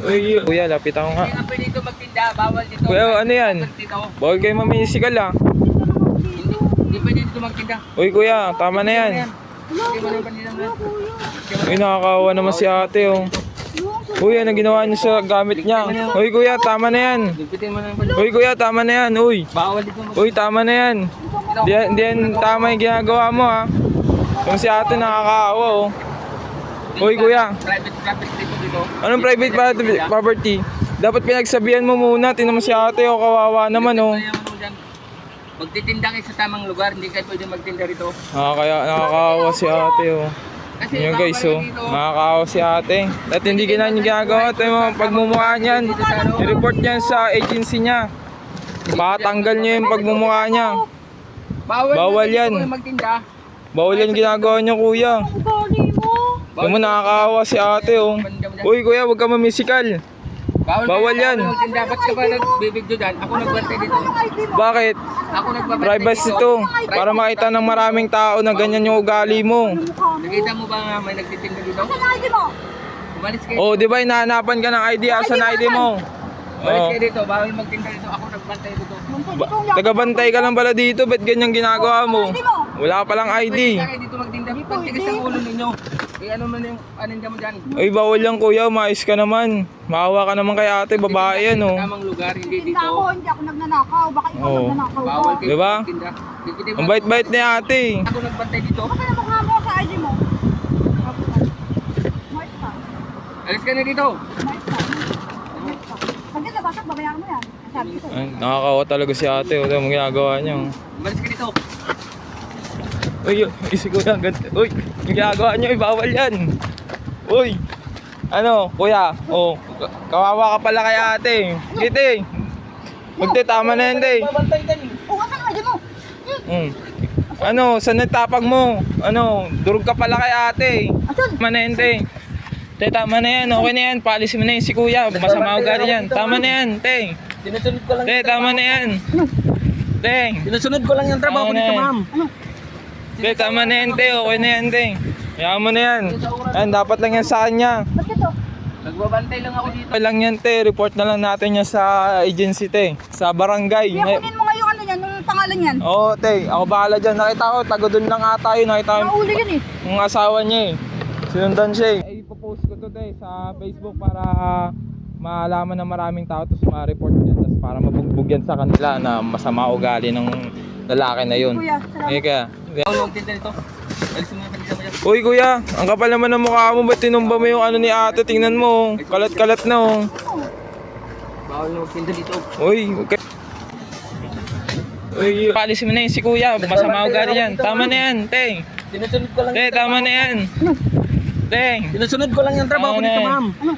Uy, kuya, lapit ako nga. Hindi nga pwede dito magtinda, bawal dito. Kuya, ano yan? Dito. Bawal kayo mamisikal ah. Hindi pwede dito magtinda. Uy kuya, tama na yan. Hindi mo na yung pandilang na. Uy, nakakawa naman si ate oh. Uy, ano ginawa niyo sa gamit niya? Uy kuya, tama na yan. Dupitin mo na yung pandilang. Uy kuya, tama na yan. Uy. Bawal dito magtinda. Uy, tama na yan. Di yan tama yung ginagawa mo ha. Yung si ate nakakaawa oh. Uy kuya. Private property dito. Anong private property? Dapat pinagsabihan mo muna. Tingnan mo si ate oh, kawawa naman oh. Magtitinda kayo sa tamang lugar, hindi kayo pwede magtinda rito. Kaya nakakaawa si ate oh. Kasi Yun guys bawal oh, dito. nakakaawa si ate. At hindi ginagawa ginagawa. Ito yung mga pagmumukha niyan. I-report niyan sa agency niya. Patanggal niyo yung pagmumukha niya. Bawal yan. Dito magtinda. Bawal yan ginagawa niya kuya. Yung mo nakakaawa si ate oh. Uy kuya, huwag ka mamisikal. Bawal yan. Magtinda. Ba't ka ba nagbibidyo dyan? Ako nagbantay dito. Bakit? Ako nagbabantay Privacy dito. to. Para makita ng maraming tao na ganyan yung ugali mo. Nakita mo ba nga may nagtitinda dito? Umalis kayo. Oh, di ba hinahanapan ka ng ID? Asan ID mo? Umalis Oh. kayo dito. Bawal magtinda dito. Ako nagbantay dito. Tagabantay ka lang pala dito. Ba't ganyan ginagawa mo? Wala ka palang ID. Pwede kayo dito magtinda. Pagtigas ang ulo ninyo. Ano man yung aninda mo dyan? Uy, bawal yan kuya. Umayos ka naman. Maawa ka naman kay ate. Babae yan oh. Sa tamang lugar, hindi dito. Hindi ako nagnanakaw. Baka ikaw Oo. nagnanakaw ka. Bawal kayo Diba? magtinda. Hindi mo- Ang bait-bait ni ate. Ako nagbantay dito. Baka na mukha mo sa ID mo. Mais ka. Alis ka na dito. Mais ka. Mais ka. Pag yan nabasag, babayaran mo yan. Sabi ko. Ay, nakakawa talaga si ate. Ito ang ginagawa niya oh. Umalis ka dito. Uy, isi ko lang ganito. Uy, yung ginagawa niyo, bawal yan. Uy, ano, kuya, oh, kawawa ka pala kay ate. Gite, magte, tama na yan, te. Babantay ka ni. Oo, asan ang ID mo? Ano, saan nagtapag mo? Ano, durog ka pala kay ate. Asan? Tama na yan, te. Te, tama na yan, okay na yan. Paalisin mo na yan si kuya. Masama ugali yan. Tama na yan, te. Sinusunod ko lang. Te, tama na yan. Te, Sinusunod ko lang yung trabaho ko Tama na dito, yan. ma'am. te, tama na yan, te. Okay na yan, te. Kaya mo na yan. Yan, dapat lang yan sa kanya. Ba't ito? Nagbabantay lang ako dito. Okay lang yan, te. Report na lang natin yan sa agency, te. Sa barangay. Kaya kunin mo nga yung ano yan, yung pangalan yan. Oo, te. Ako bahala dyan. Nakita ko, tago dun lang ata yun. Nakita ko Mauli yan eh. yung asawa niya eh. Sinundan siya eh. Ipopost ko to, te, sa Facebook para maalaman ng maraming tao tapos ma-report yan. Tapos para mabugbog yan sa kanila na masama ugali ng lalaki na yun. Kuya, salamat. Eh kaya. Ako magtinda dito. Alis mo yung pandila mo dyan. Uy kuya, ang kapal naman ng mukha mo. Ba't tinumba mo yung ano ni ate? Tingnan mo. Kalat-kalat na oh. Bawal na magtinda dito. Uy, okay. Uy, paalisin mo na yun si kuya. Masama ugali yan. Tama na yan, te. Sinusunod ko lang. Te, tama na yan. Te. Sinusunod ko lang yung trabaho ko Tama na dito, yan. ma'am. Ano?